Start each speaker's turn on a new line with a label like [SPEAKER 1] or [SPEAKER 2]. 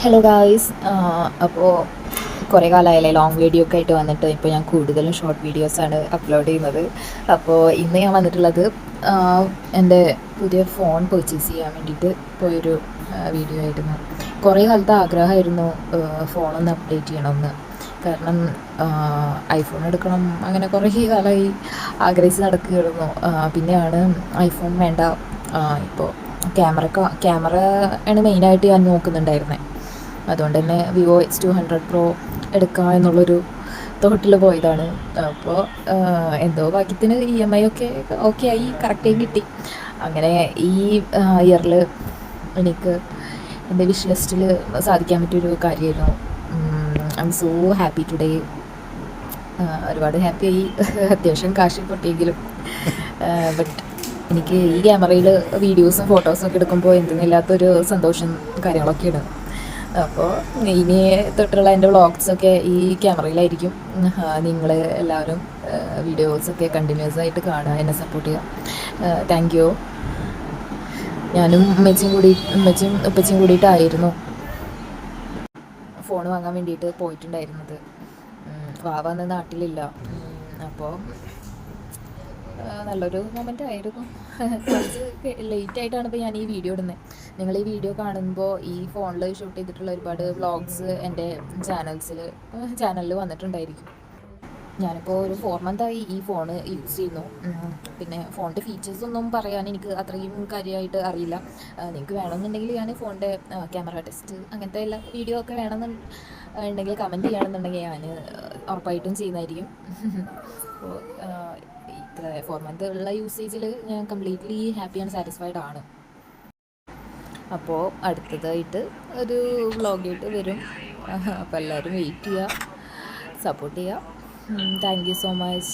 [SPEAKER 1] Hello guys, അപ്പോൾ കുറേ കാലമായാലേ long video ഒക്കെ ആയിട്ട് വന്നിട്ട് ഇപ്പോൾ ഞാൻ കൂടുതലും ഷോർട്ട് വീഡിയോസാണ് അപ്ലോഡ് ചെയ്യുന്നത്. അപ്പോൾ ഇന്ന് ഞാൻ വന്നിട്ടുള്ളത് എൻ്റെ പുതിയ ഫോൺ പർച്ചേസ് ചെയ്യാൻ വേണ്ടിയിട്ട് പോയൊരു വീഡിയോ ആയിരുന്നു. കുറേ കാലത്തെ ആഗ്രഹമായിരുന്നു ഫോണൊന്ന് അപ്ഡേറ്റ് ചെയ്യണമെന്ന്. കാരണം ഐഫോൺ എടുക്കണം അങ്ങനെ കുറേ കാലമായി ആഗ്രഹിച്ച് നടക്കുകയായിരുന്നു. പിന്നെയാണ് ഐഫോൺ വേണ്ട, ഇപ്പോൾ ക്യാമറ ആണ് മെയിനായിട്ട് ഞാൻ നോക്കുന്നുണ്ടായിരുന്നത്. അതുകൊണ്ട് തന്നെ വിവോ X200 Pro എടുക്കുക എന്നുള്ളൊരു തോട്ടിൽ പോയതാണ്. അപ്പോൾ എന്തോ ഭാഗ്യത്തിന് EMI ഒക്കെ ഓക്കെ ആയി, കറക്റ്റായി കിട്ടി. അങ്ങനെ ഈ ഇയറിൽ എനിക്ക് എൻ്റെ വിഷ് ലിസ്റ്റിൽ സാധിക്കാൻ പറ്റിയൊരു കാര്യമായിരുന്നു. I M so happy today. ഒരുപാട് ഹാപ്പിയായി. അത്യാവശ്യം കാശ് പൊട്ടിയെങ്കിലും ബട്ട് എനിക്ക് ഈ ക്യാമറയിൽ വീഡിയോസും ഫോട്ടോസും ഒക്കെ എടുക്കുമ്പോൾ എന്തെന്നില്ലാത്തൊരു സന്തോഷം കാര്യങ്ങളൊക്കെയാണ്. അപ്പോൾ ഇനി തൊട്ടുള്ള എൻ്റെ വ്ളോഗ്സൊക്കെ ഈ ക്യാമറയിലായിരിക്കും. നിങ്ങൾ എല്ലാവരും വീഡിയോസൊക്കെ കണ്ടിന്യൂസ് ആയിട്ട് കാണുക, എന്നെ സപ്പോർട്ട് ചെയ്യുക. Thank you. ഞാനും ഉമ്മച്ചിയും ഉപ്പച്ചിയും കൂടിയിട്ടായിരുന്നു ഫോൺ വാങ്ങാൻ വേണ്ടിയിട്ട് പോയിട്ടുണ്ടായിരുന്നത്. വാവ അന്ന് നാട്ടിലില്ല. അപ്പോൾ നല്ലൊരു മൊമെൻ്റ് ആയിരുന്നു. കുറച്ച് ലേറ്റായിട്ടാണ് ഇപ്പോൾ ഞാൻ ഈ വീഡിയോ ഇടുന്നത്. നിങ്ങൾ ഈ വീഡിയോ കാണുമ്പോൾ ഈ ഫോണിൽ ഷൂട്ട് ചെയ്തിട്ടുള്ള ഒരുപാട് വ്ളോഗ്സ് എൻ്റെ ചാനലിൽ വന്നിട്ടുണ്ടായിരിക്കും. ഞാനിപ്പോൾ ഒരു 4 മന്തായി ഈ ഫോൺ യൂസ് ചെയ്യുന്നു. പിന്നെ ഫോണിൻ്റെ ഫീച്ചേഴ്സൊന്നും പറയാൻ എനിക്ക് അത്രയും കാര്യമായിട്ട് അറിയില്ല. നിങ്ങൾക്ക് വേണമെന്നുണ്ടെങ്കിൽ ഞാൻ ഫോണിൻ്റെ ക്യാമറ ടെസ്റ്റ് അങ്ങനത്തെ എല്ലാ വീഡിയോ ഒക്കെ വേണമെന്നുണ്ടെങ്കിൽ കമൻറ്റ് ചെയ്യുകയാണെന്നുണ്ടെങ്കിൽ ഞാൻ ഉറപ്പായിട്ടും ചെയ്യുന്നതായിരിക്കും. അപ്പോൾ ഇത്ര 4 മന്ത് ഉള്ള യൂസേജിൽ ഞാൻ കംപ്ലീറ്റ്ലി ഹാപ്പി ആൻഡ് സാറ്റിസ്ഫൈഡ് ആണ്. അപ്പോൾ അടുത്തതായിട്ട് ഒരു വ്ളോഗായിട്ട് വരും. അപ്പോൾ എല്ലാവരും വെയിറ്റ് ചെയ്യുക, സപ്പോർട്ട് ചെയ്യുക. Thank you so much.